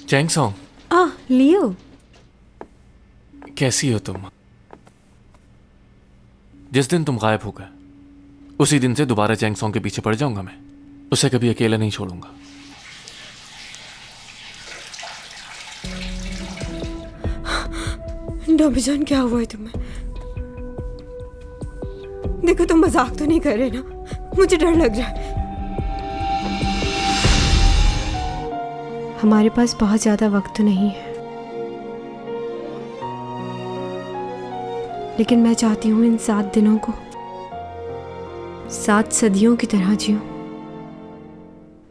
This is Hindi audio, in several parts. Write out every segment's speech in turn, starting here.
चैंग सॉन्ग, लियो, कैसी हो तुम? जिस दिन तुम गायब हो गए उसी दिन से दोबारा चैंग सॉन्ग के पीछे पड़ जाऊंगा मैं। उसे कभी अकेला नहीं छोड़ूंगा। डॉबीजान क्या हुआ है तुम्हें? देखो तुम मजाक तो नहीं कर रहे ना? मुझे डर लग रहा है। हमारे पास बहुत ज्यादा वक्त तो नहीं है, लेकिन मैं चाहती हूँ इन 7 दिनों को 7 सदियों की तरह जीऊं।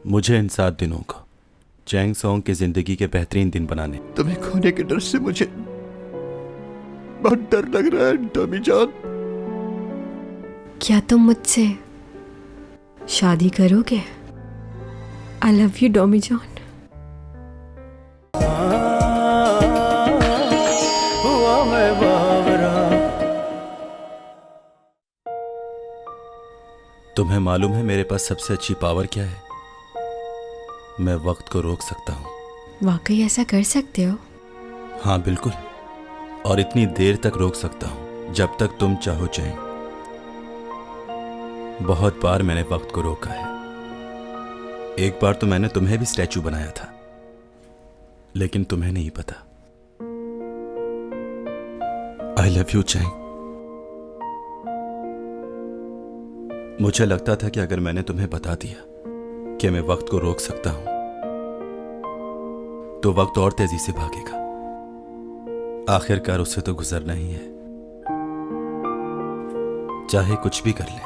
मुझे इन 7 दिनों को चैंग सॉन्ग की जिंदगी के बेहतरीन दिन बनाने। तुम्हें खोने के डर से मुझे बहुत डर लग रहा है डॉबीजान। क्या तुम मुझसे शादी करोगे? आई लव यू डॉबीजान। तुम्हें मालूम है मेरे पास सबसे अच्छी पावर क्या है? मैं वक्त को रोक सकता हूँ। वाकई ऐसा कर सकते हो? हाँ बिल्कुल, और इतनी देर तक रोक सकता हूँ जब तक तुम चाहो चैंग। बहुत बार मैंने वक्त को रोका है। एक बार तो मैंने तुम्हें भी स्टैचू बनाया था, लेकिन तुम्हें नहीं पता। I love you Chang. मुझे लगता था कि अगर मैंने तुम्हें बता दिया कि मैं वक्त को रोक सकता हूं तो वक्त और तेजी से भागेगा। आखिरकार उससे तो गुजरना ही है, चाहे कुछ भी कर ले।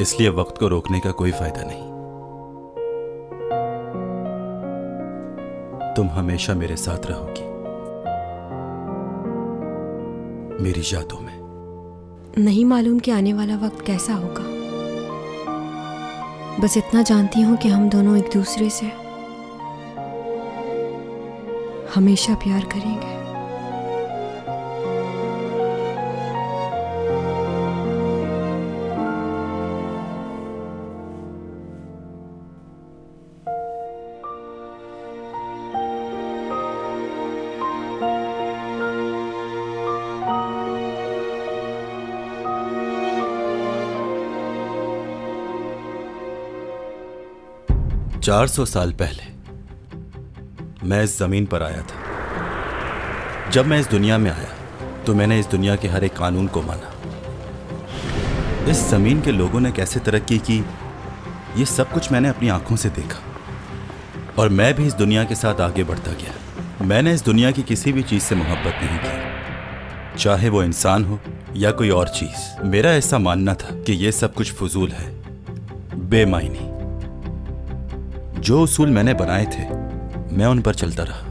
इसलिए वक्त को रोकने का कोई फायदा नहीं। तुम हमेशा मेरे साथ रहोगी, मेरी यादों में। नहीं मालूम कि आने वाला वक्त कैसा होगा, बस इतना जानती हूं कि हम दोनों एक दूसरे से हमेशा प्यार करेंगे। चार 400 साल पहले मैं इस जमीन पर आया था। जब मैं इस दुनिया में आया तो मैंने इस दुनिया के हर एक कानून को माना। इस जमीन के लोगों ने कैसे तरक्की की, ये सब कुछ मैंने अपनी आंखों से देखा, और मैं भी इस दुनिया के साथ आगे बढ़ता गया। मैंने इस दुनिया की किसी भी चीज से मोहब्बत नहीं की, चाहे वो इंसान हो या कोई और चीज। मेरा ऐसा मानना था कि ये सब कुछ फजूल है, बेमायनी। जो उसूल मैंने बनाए थे मैं उन पर चलता रहा,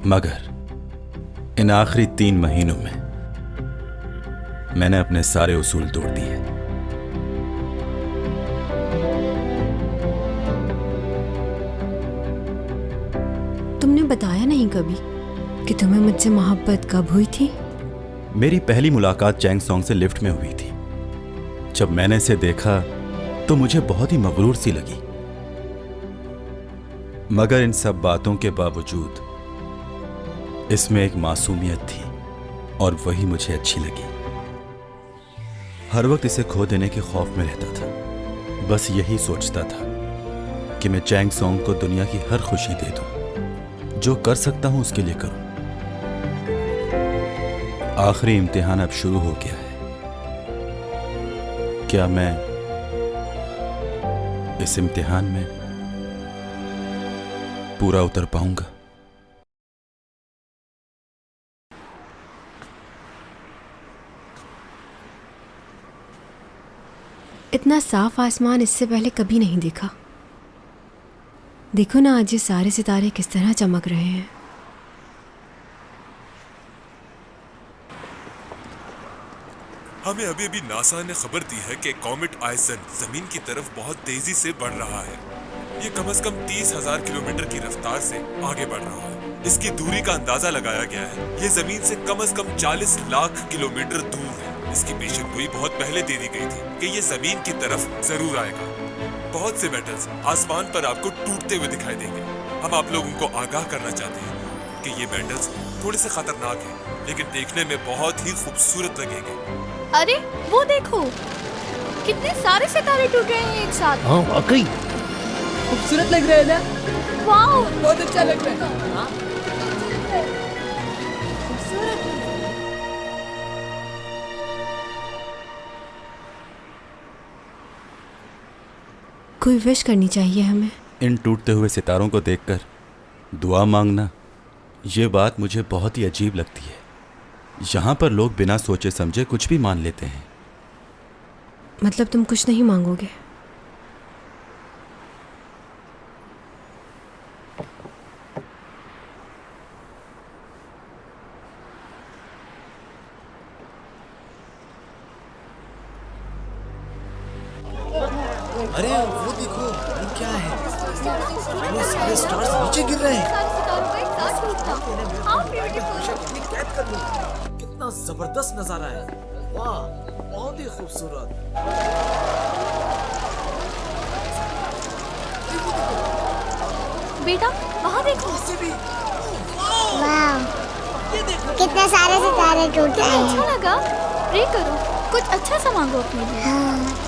मगर इन आखिरी 3 महीनों में मैंने अपने सारे उसूल तोड़ दिए। तुमने बताया नहीं कभी कि तुम्हें मुझसे मोहब्बत कब हुई थी? मेरी पहली मुलाकात चैंग सॉन्ग से लिफ्ट में हुई थी। जब मैंने इसे देखा तो मुझे बहुत ही मगरूर सी लगी, मगर इन सब बातों के बावजूद इसमें एक मासूमियत थी, और वही मुझे अच्छी लगी। हर वक्त इसे खो देने के खौफ में रहता था। बस यही सोचता था कि मैं चैंग सॉन्ग को दुनिया की हर खुशी दे दूं, जो कर सकता हूं उसके लिए करूं। आखिरी इम्तिहान अब शुरू हो गया है। क्या मैं इस इम्तिहान में पूरा उतर पाऊंगा? इतना साफ आसमान इससे पहले कभी नहीं देखा। देखो ना आज ये सारे सितारे किस तरह चमक रहे हैं। हमें अभी अभी नासा ने खबर दी है कि कॉमेट आइसन जमीन की तरफ बहुत तेजी से बढ़ रहा है। ये कम से कम 30,000 किलोमीटर की रफ्तार से आगे बढ़ रहा है। इसकी दूरी का अंदाजा लगाया गया है। ये जमीन से कम 40 लाख किलोमीटर दूर है। इसकी पेशेनगोई बहुत पहले दे दी गई थी कि ये जमीन की तरफ जरूर आएगा। बहुत से मेटल्स आसमान पर आपको टूटते हुए दिखाई देंगे। हम आप लोगों को आगाह करना चाहते हैं कि ये मेटल्स थोड़े से खतरनाक हैं, लेकिन देखने में बहुत ही खूबसूरत लगेंगे। अरे वो देखो, कितने सारे सितारे टूट रहे हैं एक साथ। हाँ वाकई खूबसूरत लग रहा है ना? वाओ, बहुत अच्छा लग रहा है। हाँ? कोई विश करनी चाहिए हमें। इन टूटते हुए सितारों को देखकर दुआ मांगना, ये बात मुझे बहुत ही अजीब लगती है। यहाँ पर लोग बिना सोचे समझे कुछ भी मान लेते हैं। मतलब तुम कुछ नहीं मांगोगे? अरे वो देखो, वो क्या है? वो सारे स्टार्स नीचे गिर रहे हैं। सारे सितारों का एक साथ टूटना। How beautiful. ये कैद कर लो। कितना जबरदस्त नजारा है। वाह, बहुत ही खूबसूरत। बेटा वहाँ देखो। वाह, कितने सारे सितारे टूट रहे हैं। अच्छा लगा। प्रे करो, कुछ अच्छा सा मांगो अपने लिए। हाँ।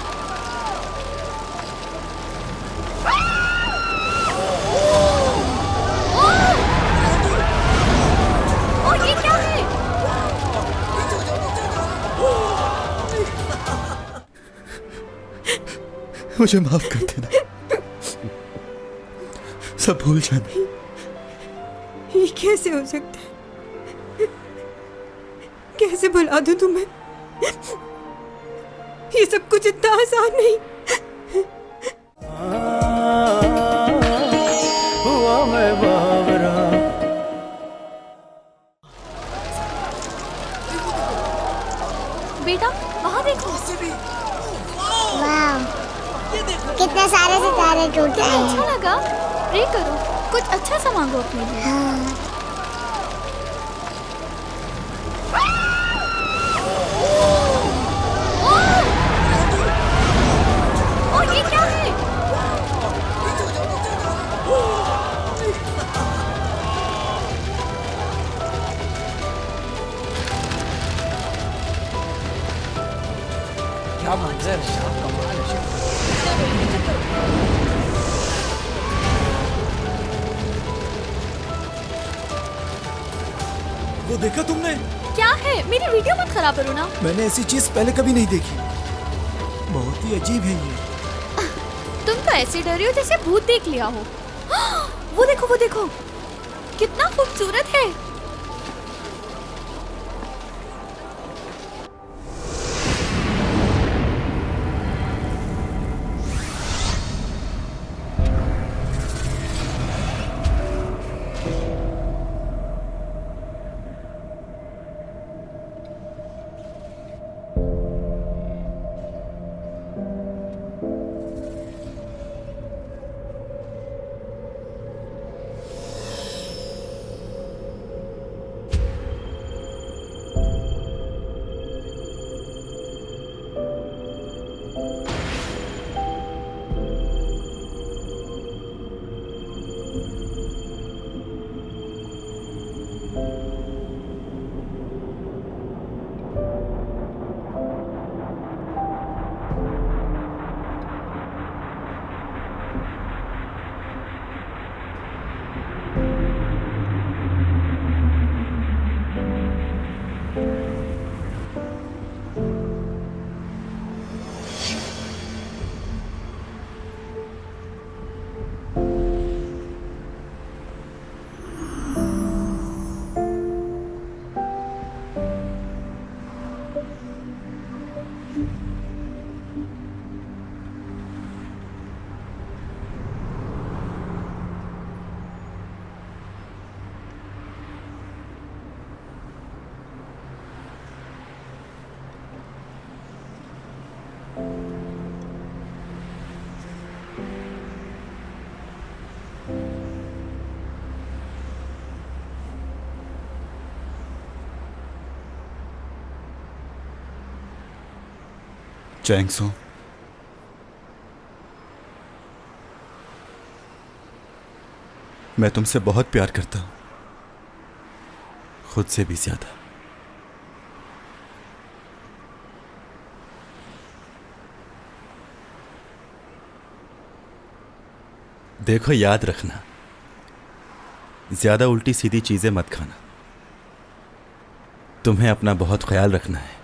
ओ, ये क्या है? मुझे माफ कर देना, सब भूल जाना। ये कैसे हो सकता है? कैसे भुला दूं तुम्हें? ये सब कुछ इतना आसान नहीं। हुआ मैं बावरा। बेटा वहाँ देखो। वाह, कितने सारे सितारे टूट रहे हैं। अच्छा लगा। प्रे करो, कुछ अच्छा सा मांगो अपने लिए। हाँ। ओ, ये क्या है? क्या मंजर है, क्या कमाल है। वो देखा तुमने? क्या है? मेरी वीडियो मत खराब करो ना। मैंने ऐसी चीज पहले कभी नहीं देखी। बहुत ही अजीब है ये। तुम तो ऐसे डरे हो जैसे भूत देख लिया हो। वो देखो, वो देखो, कितना खूबसूरत है। चैंग सो, मैं तुमसे बहुत प्यार करता हूं, खुद से भी ज्यादा। देखो, याद रखना, ज्यादा उल्टी सीधी चीजें मत खाना। तुम्हें अपना बहुत ख्याल रखना है।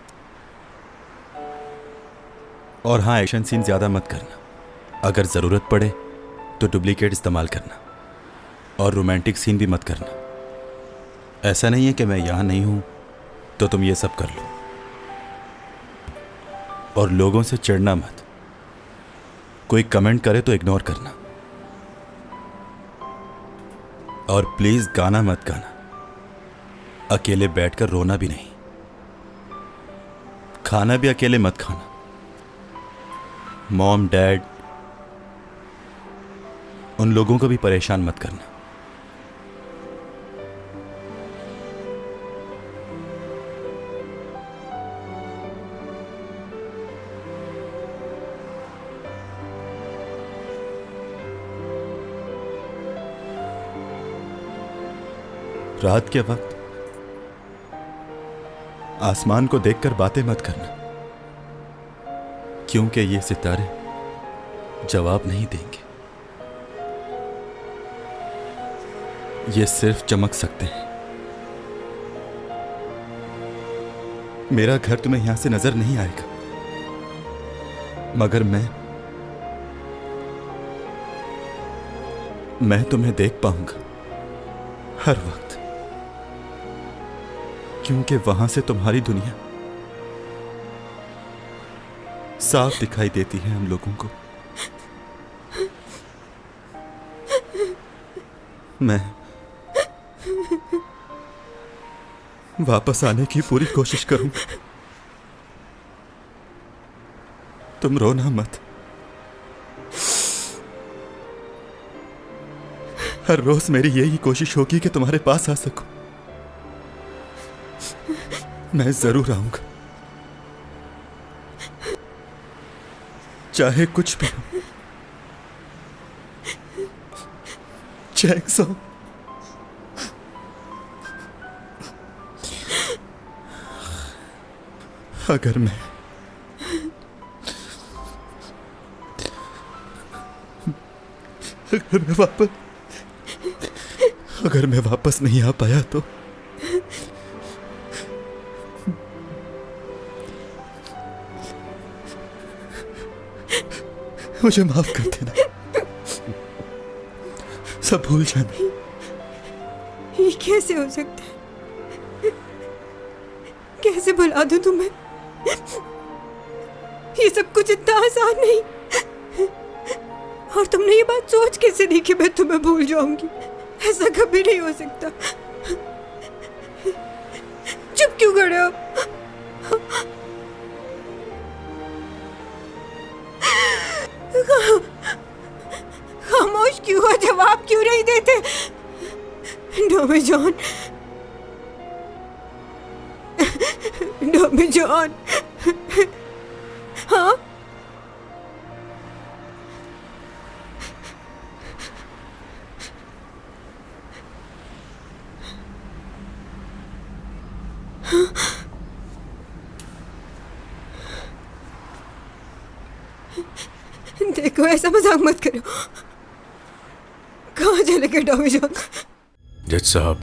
और हाँ, एक्शन सीन ज्यादा मत करना। अगर जरूरत पड़े तो डुप्लीकेट इस्तेमाल करना। और रोमांटिक सीन भी मत करना। ऐसा नहीं है कि मैं यहां नहीं हूं तो तुम ये सब कर लो। और लोगों से चिढ़ना मत। कोई कमेंट करे तो इग्नोर करना। और प्लीज गाना मत गाना। अकेले बैठकर रोना भी नहीं। खाना भी अकेले मत खाना। मॉम, डैड, उन लोगों को भी परेशान मत करना। रात के वक्त आसमान को देखकर बातें मत करना, क्योंकि ये सितारे जवाब नहीं देंगे। ये सिर्फ चमक सकते हैं। मेरा घर तुम्हें यहां से नजर नहीं आएगा, मगर मैं तुम्हें देख पाऊंगा हर वक्त, क्योंकि वहां से तुम्हारी दुनिया साफ दिखाई देती है हम लोगों को। मैं वापस आने की पूरी कोशिश करूंगा। तुम रोना मत। हर रोज मेरी यही कोशिश होगी कि तुम्हारे पास आ सकूं। मैं जरूर आऊंगा, चाहे कुछ भी हो। चैन सो। अगर मैं वापस नहीं आ पाया तो मुझे माफ कर देना। सब भूल जाना। ये कैसे हो सकता है? कैसे भुला दूं तुम्हें? ये सब कुछ इतना आसान नहीं। और तुमने ये बात सोच कैसे दी कि मैं तुम्हें भूल जाऊंगी? ऐसा कभी नहीं हो सकता। चुप क्यों खड़े हो? खामोश क्यों हो? जवाब क्यों नहीं देते? डोमी जॉन, डोमी जॉन। हाँ, देखो, ऐसा मजाक मत करो। कहाँ चले गए डॉमी जॉन? जज साहब,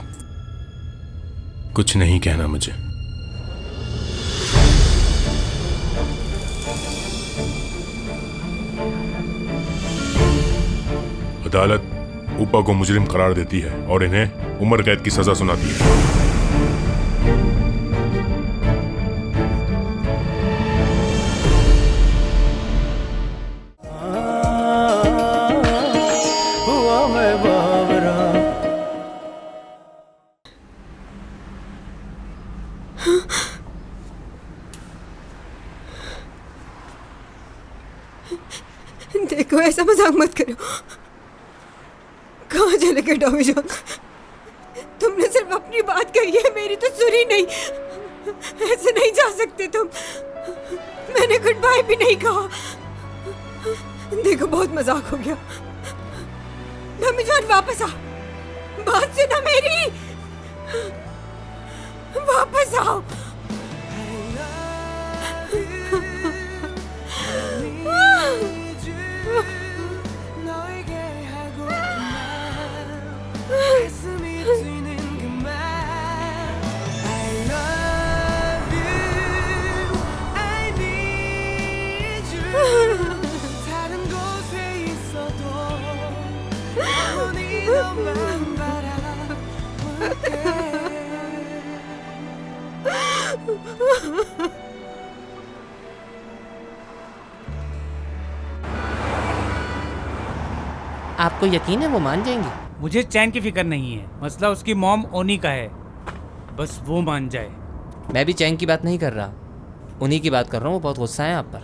कुछ नहीं कहना मुझे। अदालत ऊपा को मुजरिम करार देती है और इन्हें उम्र कैद की सजा सुनाती है। देखो, ऐसा मजाक मत करो। कहाँ चले गए डॉमी जॉन? तुमने सिर्फ अपनी बात कही है, मेरी तो सुनी नहीं। ऐसे नहीं जा सकते तुम। मैंने गुड बाय भी नहीं कहा। देखो, बहुत मजाक हो गया। डॉमी जॉन, वापस आ। बात सुनो मेरी, वापस आओ। आपको यकीन है वो मान जाएंगी? मुझे चैन की फिक्र नहीं है, मसला उसकी मॉम ओनी का है, बस वो मान जाए। मैं भी चैन की बात नहीं कर रहा, उन्हीं की बात कर रहा हूँ। वो बहुत गुस्सा है आप पर।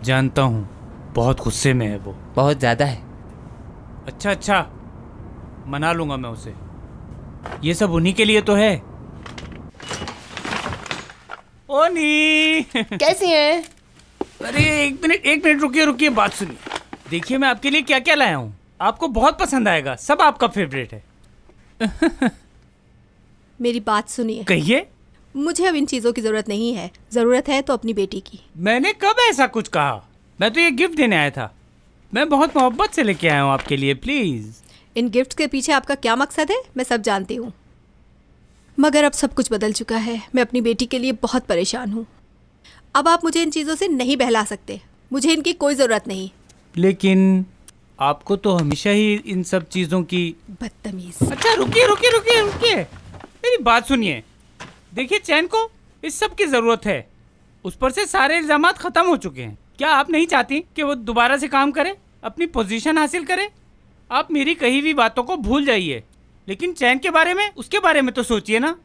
जानता हूँ, बहुत गुस्से में है वो, बहुत ज़्यादा है। अच्छा, मना लूंगा मैं उसे। ये सब उन्हीं के लिए तो है। ओनी कैसी हैं? अरे एक मिनट रुकिए, बात सुनिए। देखिए मैं आपके लिए क्या क्या लाया हूँ, आपको बहुत पसंद आएगा, सब आपका फेवरेट है। मेरी बात सुनिए। कहिए। मुझे अब इन चीजों की जरूरत नहीं है, जरूरत है तो अपनी बेटी की। मैंने कब ऐसा कुछ कहा? मैं तो ये गिफ्ट देने आया था, मैं बहुत मोहब्बत से लेके आया हूँ आपके लिए, प्लीज। इन गिफ्ट्स के पीछे आपका क्या मकसद है मैं सब जानती हूँ, मगर अब सब कुछ बदल चुका है। मैं अपनी बेटी के लिए बहुत परेशान हूँ। अब आप मुझे इन चीज़ों से नहीं बहला सकते, मुझे इनकी कोई ज़रूरत नहीं। लेकिन आपको तो हमेशा ही इन सब चीज़ों की। बदतमीज। अच्छा रुकिए, मेरी बात सुनिए। देखिए चैन को इस सब की ज़रूरत है, उस पर से सारे इल्ज़ामात ख़त्म हो चुके हैं। क्या आप नहीं चाहती कि वो दोबारा से काम करे, अपनी पोजीशन हासिल करे? आप मेरी कही हुई बातों को भूल जाइए, लेकिन चैन के बारे में, उसके बारे में तो सोचिए ना।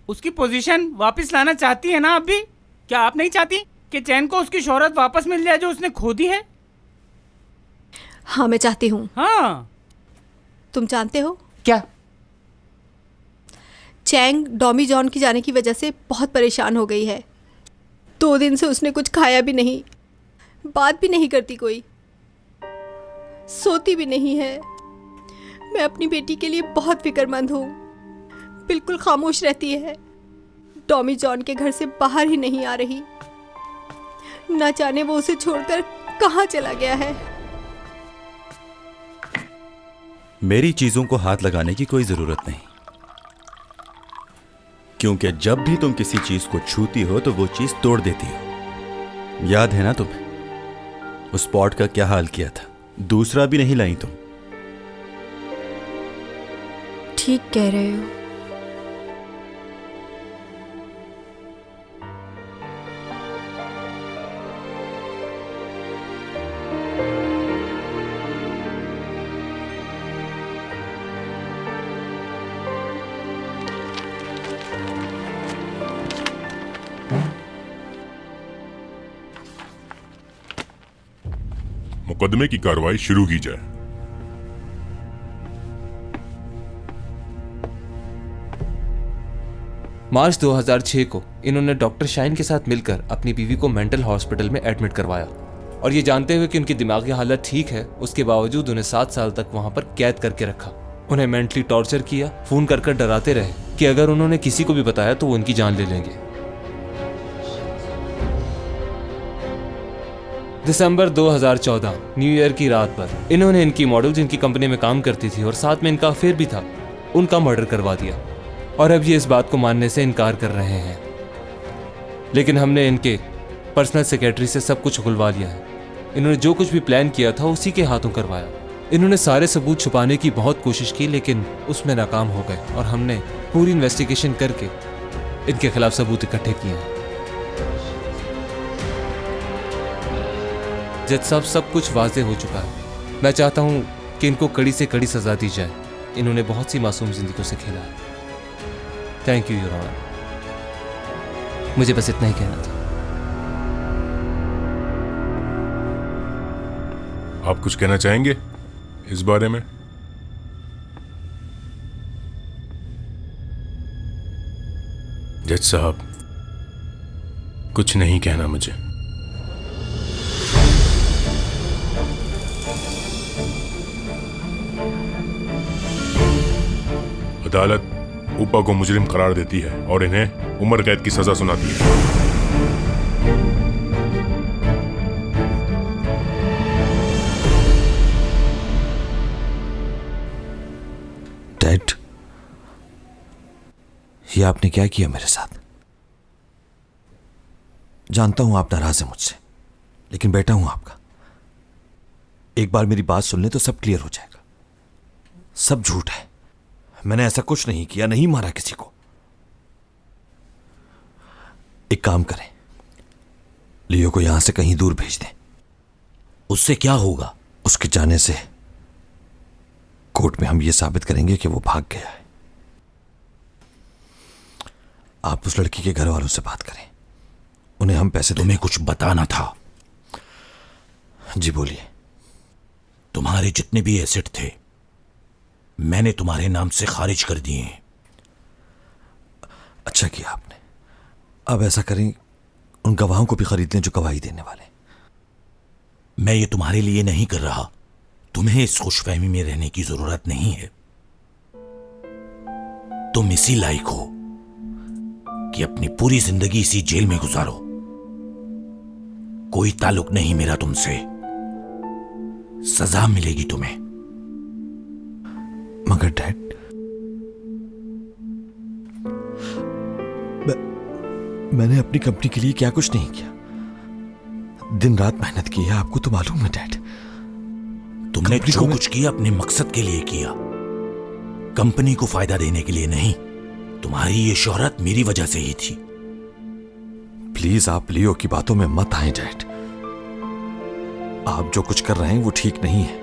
उसकी पोजीशन वापस लाना चाहती है ना आप भी? क्या आप नहीं चाहती कि चैन को उसकी शोहरत वापस मिल जाए जो उसने खो दी है? हाँ मैं चाहती हूँ। हाँ। तुम जानते हो क्या? चैंग डॉमी जॉन की जाने की वजह से बहुत परेशान हो गई है। 2 दिन से उसने कुछ खाया भी नहीं, बात भी नहीं करती, कोई सोती भी नहीं है। मैं अपनी बेटी के लिए बहुत फिक्रमंद हूँ, बिल्कुल खामोश रहती है, टॉमी जॉन के घर से बाहर ही नहीं आ रही। न जाने वो उसे छोड़कर कहाँ चला गया है। मेरी चीजों को हाथ लगाने की कोई जरूरत नहीं, क्योंकि जब भी तुम किसी चीज को छूती हो तो वो चीज तोड़ देती हो। याद है ना तुम्हें उस पॉट का क्या हाल किया था? दूसरा भी नहीं लाई तुम। ठीक कह रहे हो। मुकदमे की कार्रवाई शुरू की जाए। मार्च 2006 को इन्होंने डॉक्टर शाइन के साथ मिलकर अपनी बीवी को मेंटल हॉस्पिटल में एडमिट करवाया, और ये जानते हुए कि उनकी दिमागी हालत ठीक है, उसके बावजूद उन्हें 7 साल तक वहां पर कैद करके रखा। उन्हें मेंटली टॉर्चर किया, फोन कर डराते रहे कि अगर उन्होंने किसी को भी बताया तो वो उनकी जान ले लेंगे। दिसंबर 2014 न्यू ईयर की रात पर इन्होंने इनकी मॉडल जिनकी कंपनी में काम करती थी और साथ में इनका अफेयर भी था, उनका मर्डर करवा दिया, और अब ये इस बात को मानने से इनकार कर रहे हैं। लेकिन हमने इनके पर्सनल सेक्रेटरी से सब कुछ खुलवा लिया है। इन्होंने जो कुछ भी प्लान किया था उसी के हाथों करवाया। इन्होंने सारे सबूत छुपाने की बहुत कोशिश की, लेकिन उसमें नाकाम हो गए, और हमने पूरी इन्वेस्टिगेशन करके इनके खिलाफ सबूत इकट्ठे किए हैं। जज साहब, सब कुछ वाज़ेह हो चुका है। मैं चाहता हूं कि इनको कड़ी से कड़ी सजा दी जाए। इन्होंने बहुत सी मासूम जिंदगियों से खेला है। Thank you your honour. मुझे बस इतना ही कहना था। आप कुछ कहना चाहेंगे इस बारे में? जज साहब, कुछ नहीं कहना मुझे। अदालत उपा को मुजरिम करार देती है और इन्हें उम्र कैद की सजा सुनाती है। डैड, ये आपने क्या किया मेरे साथ? जानता हूं आप नाराज हैं मुझसे, लेकिन बेटा हूं आपका। एक बार मेरी बात सुन ले तो सब क्लियर हो जाएगा। सब झूठ है, मैंने ऐसा कुछ नहीं किया, नहीं मारा किसी को। एक काम करें, लियो को यहां से कहीं दूर भेज दें। उससे क्या होगा? उसके जाने से कोर्ट में हम यह साबित करेंगे कि वो भाग गया है। आप उस लड़की के घर वालों से बात करें, उन्हें हम पैसे। तुम्हें कुछ बताना था। जी बोलिए। तुम्हारे जितने भी एसेट थे मैंने तुम्हारे नाम से खारिज कर दिए हैं। अच्छा किया आपने। अब ऐसा करें, उन गवाहों को भी खरीद लें जो गवाही देने वाले। मैं ये तुम्हारे लिए नहीं कर रहा। तुम्हें इस खुशफहमी में रहने की जरूरत नहीं है। तुम इसी लायक हो कि अपनी पूरी जिंदगी इसी जेल में गुजारो। कोई ताल्लुक नहीं मेरा तुमसे। सजा मिलेगी तुम्हें। मगर डैड, मैंने अपनी कंपनी के लिए क्या कुछ नहीं किया। दिन रात मेहनत की है, आपको तो मालूम है डैड। तुमने जो कुछ किया अपने मकसद के लिए किया, कंपनी को फायदा देने के लिए नहीं। तुम्हारी ये शोहरत मेरी वजह से ही थी। प्लीज आप लियो की बातों में मत आए डैड। आप जो कुछ कर रहे हैं वो ठीक नहीं है।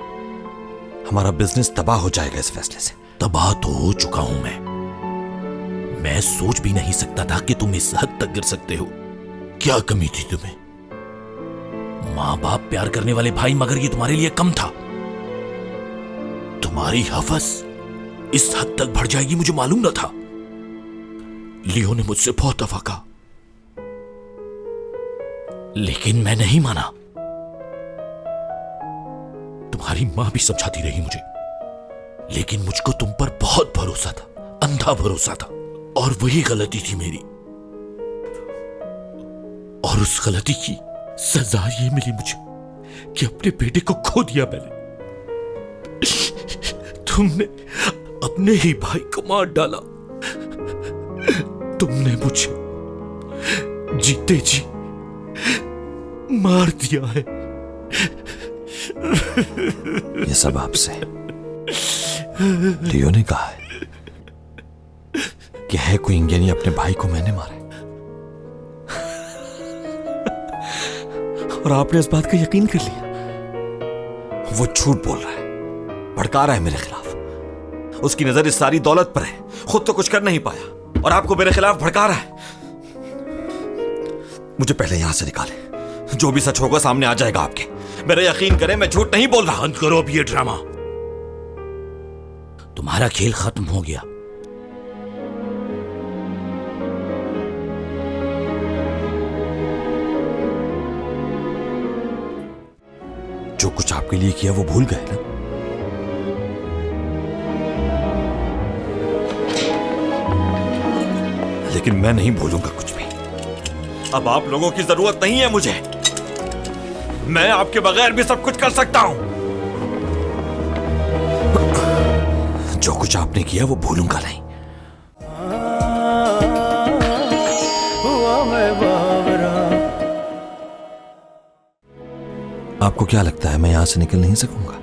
हमारा बिजनेस तबाह हो जाएगा इस फैसले से। तबाह तो हो चुका हूं मैं सोच भी नहीं सकता था कि तुम इस हद तक गिर सकते हो। क्या कमी थी तुम्हें? मां बाप, प्यार करने वाले भाई, मगर ये तुम्हारे लिए कम था। तुम्हारी हवस इस हद तक बढ़ जाएगी मुझे मालूम न था। लियो ने मुझसे बहुत दफा कहा, लेकिन मैं नहीं माना। तुम्हारी मां भी समझाती रही मुझे, लेकिन मुझको तुम पर बहुत भरोसा था, अंधा भरोसा था। और वही गलती थी मेरी, और उस गलती की सजा ये मिली मुझे कि अपने बेटे को खो दिया मैंने। तुमने अपने ही भाई को मार डाला। तुमने मुझे जीते जी मार दिया है। ये सब आपसे लियो ने कहा है कि है क्वीन, यानी अपने भाई को मैंने मारा है। और आपने इस बात का यकीन कर लिया। वो झूठ बोल रहा है, भड़का रहा है मेरे खिलाफ। उसकी नजर इस सारी दौलत पर है, खुद तो कुछ कर नहीं पाया और आपको मेरे खिलाफ भड़का रहा है। मुझे पहले यहां से निकाले, जो भी सच होगा सामने आ जाएगा आपके। मेरा यकीन करें, मैं झूठ नहीं बोल रहा। बंद करो अब ये ड्रामा। तुम्हारा खेल खत्म हो गया। जो कुछ आपके लिए किया वो भूल गए ना? लेकिन मैं नहीं भूलूंगा कुछ भी। अब आप लोगों की जरूरत नहीं है मुझे। मैं आपके बगैर भी सब कुछ कर सकता हूं। जो कुछ आपने किया वो भूलूंगा नहीं। आपको क्या लगता है मैं यहां से निकल नहीं सकूंगा?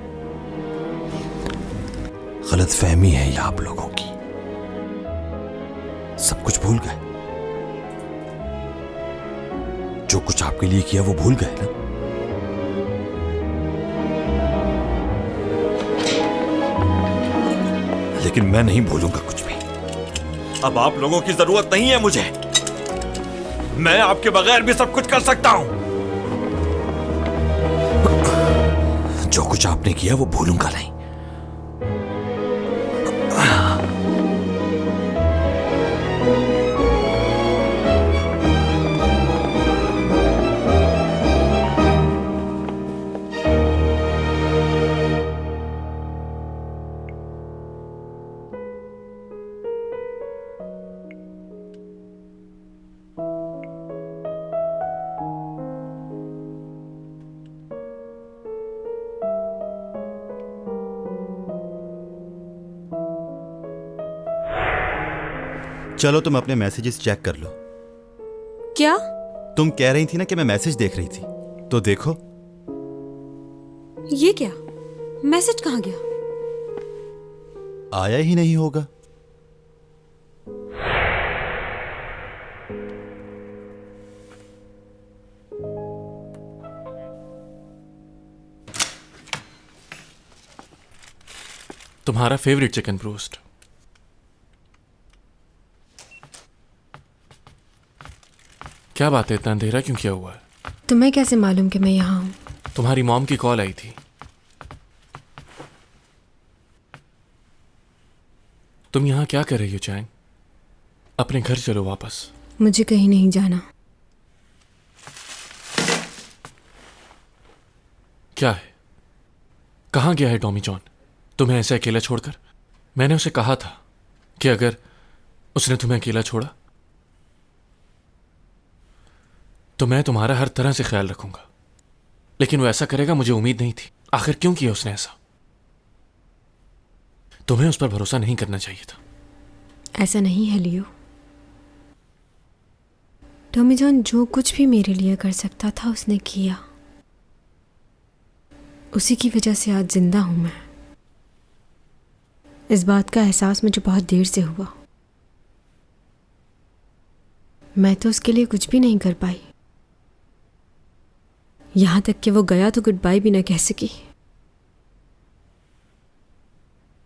गलत फहमी है ये आप लोगों की। सब कुछ भूल गए। जो कुछ आपके लिए किया वो भूल गए ना? लेकिन मैं नहीं भूलूंगा कुछ भी। अब आप लोगों की जरूरत नहीं है मुझे। मैं आपके बगैर भी सब कुछ कर सकता हूं। जो कुछ आपने किया वो भूलूंगा नहीं। चलो तुम अपने मैसेजेस चेक कर लो। क्या? तुम कह रही थी ना कि मैं मैसेज देख रही थी, तो देखो। ये क्या? मैसेज कहाँ गया? आया ही नहीं होगा। तुम्हारा फेवरेट चिकन ब्रोस्ट। क्या बात है, इतना अंधेरा क्यों किया हुआ है? तुम्हें कैसे मालूम कि मैं यहाँ हूँ? तुम्हारी मॉम की कॉल आई थी। तुम यहाँ क्या कर रही हो चैंग? अपने घर चलो वापस। मुझे कहीं नहीं जाना। क्या है? कहाँ गया है टॉमी जॉन तुम्हें ऐसे अकेला छोड़कर? मैंने उसे कहा था कि अगर उसने तुम्हें अकेला छोड़ा तो मैं तुम्हारा हर तरह से ख्याल रखूंगा, लेकिन वो ऐसा करेगा मुझे उम्मीद नहीं थी। आखिर क्यों किया उसने ऐसा? तुम्हें उस पर भरोसा नहीं करना चाहिए था। ऐसा नहीं है लियो। टॉमी जॉन जो कुछ भी मेरे लिए कर सकता था उसने किया। उसी की वजह से आज जिंदा हूं मैं। इस बात का एहसास मुझे बहुत देर से हुआ। मैं तो उसके लिए कुछ भी नहीं कर पाई, यहां तक कि वो गया तो गुड बाय भी ना कह सकी।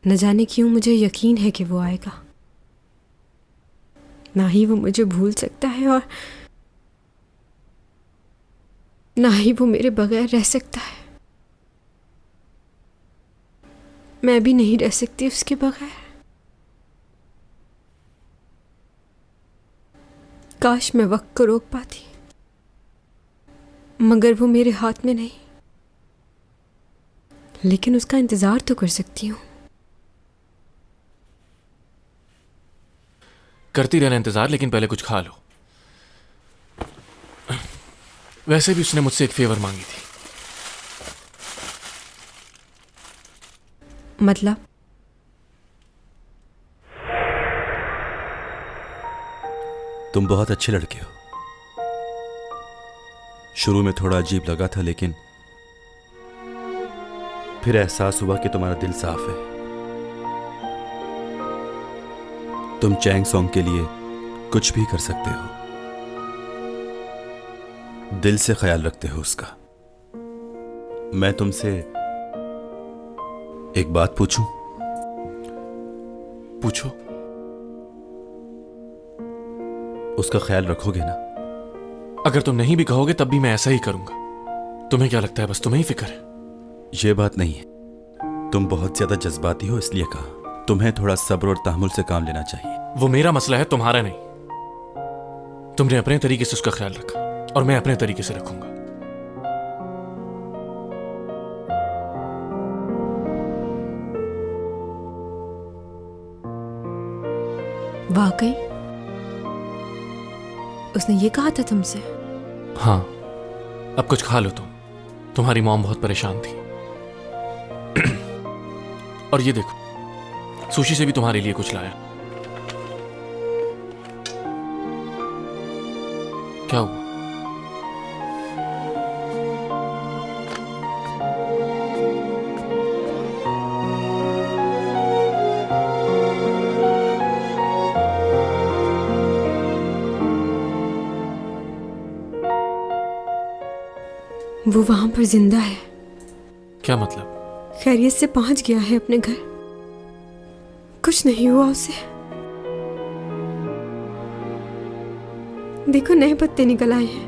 न जाने क्यों मुझे यकीन है कि वो आएगा। ना ही वो मुझे भूल सकता है और ना ही वो मेरे बगैर रह सकता है। मैं भी नहीं रह सकती उसके बगैर। काश मैं वक्त को रोक पाती, मगर वो मेरे हाथ में नहीं। लेकिन उसका इंतजार तो कर सकती हूँ। करती रहना इंतजार, लेकिन पहले कुछ खा लो। वैसे भी उसने मुझसे एक फेवर मांगी थी। मतलब? तुम बहुत अच्छे लड़के हो। शुरू में थोड़ा अजीब लगा था, लेकिन फिर एहसास हुआ कि तुम्हारा दिल साफ है। तुम चैंग सॉन्ग के लिए कुछ भी कर सकते हो। दिल से ख्याल रखते हो उसका। मैं तुमसे एक बात पूछूं? पूछो। उसका ख्याल रखोगे ना? अगर तुम नहीं भी कहोगे तब भी मैं ऐसा ही करूंगा। तुम्हें क्या लगता है बस तुम्हें ही फिक्र है? यह बात नहीं है। तुम बहुत ज्यादा जज्बाती हो, इसलिए कहा। तुम्हें थोड़ा सब्र और तहमुल से काम लेना चाहिए। वो मेरा मसला है, तुम्हारा नहीं। तुमने अपने तरीके से उसका ख्याल रखा और मैं अपने तरीके से रखूंगा। वाकई उसने ये कहा था तुमसे? हाँ। अब कुछ खा लो तुम। तुम्हारी मॉम बहुत परेशान थी। और ये देखो, सुशी से भी तुम्हारे लिए कुछ लाया। क्या हुआ? वो वहां पर जिंदा है। क्या मतलब? खैरियत से पहुंच गया है अपने घर। कुछ नहीं हुआ उसे। देखो नए पत्ते निकल आए हैं।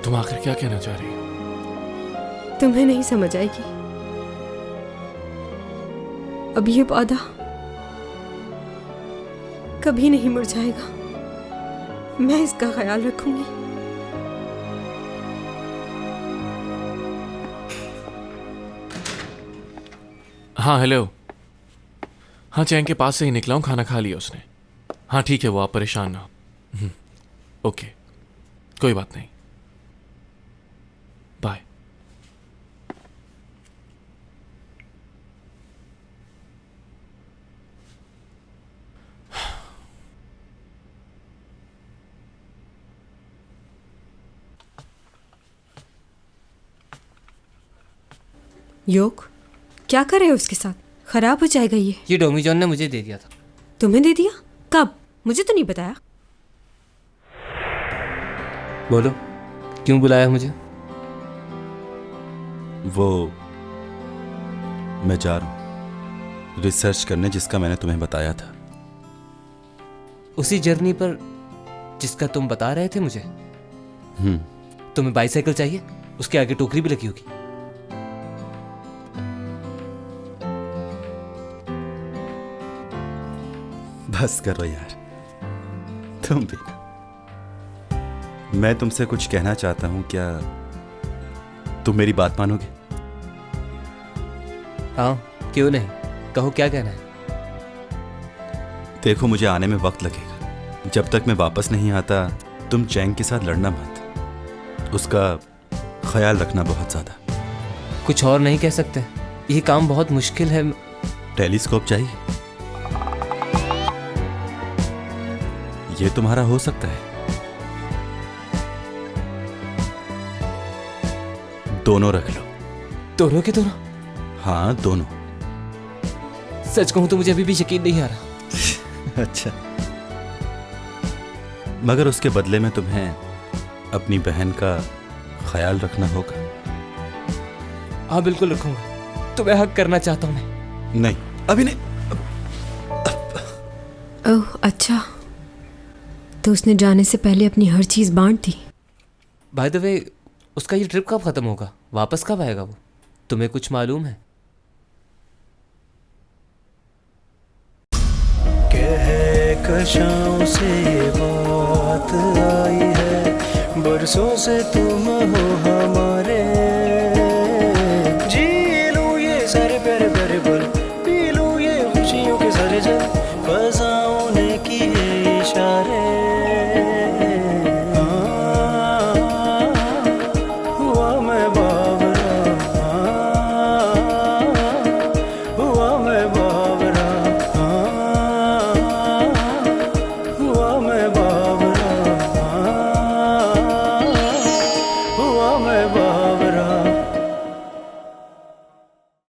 तुम आखिर क्या कहना चाह रही हो? तुम्हें नहीं समझ आएगी। अब ये पौधा कभी नहीं मुरझाएगा। मैं इसका ख्याल रखूंगी। हाँ हेलो। हाँ चैंग के पास से ही निकला हूँ, खाना खा लिया उसने। हाँ ठीक है, वो आप परेशान ना हो। ओके, कोई बात नहीं। बाय। योग क्या कर रहे हो उसके साथ? खराब हो जाएगा ये डोमी जॉन ने मुझे दे दिया था। तुम्हें दे दिया? कब? मुझे तो नहीं बताया। बोलो, क्यों बुलाया मुझे? वो मैं जा रहा हूँ रिसर्च करने जिसका मैंने तुम्हें बताया था। उसी जर्नी पर जिसका तुम बता रहे थे मुझे? तुम्हें बाइसाइकिल चाहिए? उसके आगे टोकरी भी लगी होगी। बस करो यार, तुम भी। मैं तुमसे कुछ कहना चाहता हूं, क्या तुम मेरी बात मानोगे? हाँ, क्यों नहीं, कहो क्या कहना है। देखो, मुझे आने में वक्त लगेगा। जब तक मैं वापस नहीं आता तुम चैंग के साथ लड़ना मत, उसका ख्याल रखना बहुत ज्यादा। कुछ और नहीं कह सकते? ये काम बहुत मुश्किल है। टेलीस्कोप चाहिए? ये तुम्हारा हो सकता है। दोनों रख लो। दोनों के दोनों? हाँ, दोनों। सच कहूं तो मुझे अभी भी यकीन नहीं आ रहा। अच्छा, मगर उसके बदले में तुम्हें अपनी बहन का ख्याल रखना होगा। हाँ, बिल्कुल रखूंगा। तुम्हें हक करना चाहता हूं मैं। नहीं, अभी नहीं। ओह अच्छा, तो उसने जाने से पहले अपनी हर चीज बांट दी। बाय द वे, उसका ये ट्रिप कब खत्म होगा? वापस कब आएगा वो? तुम्हें कुछ मालूम है? कहकशां से ये बात आई है, बरसों से तुम हो हमारे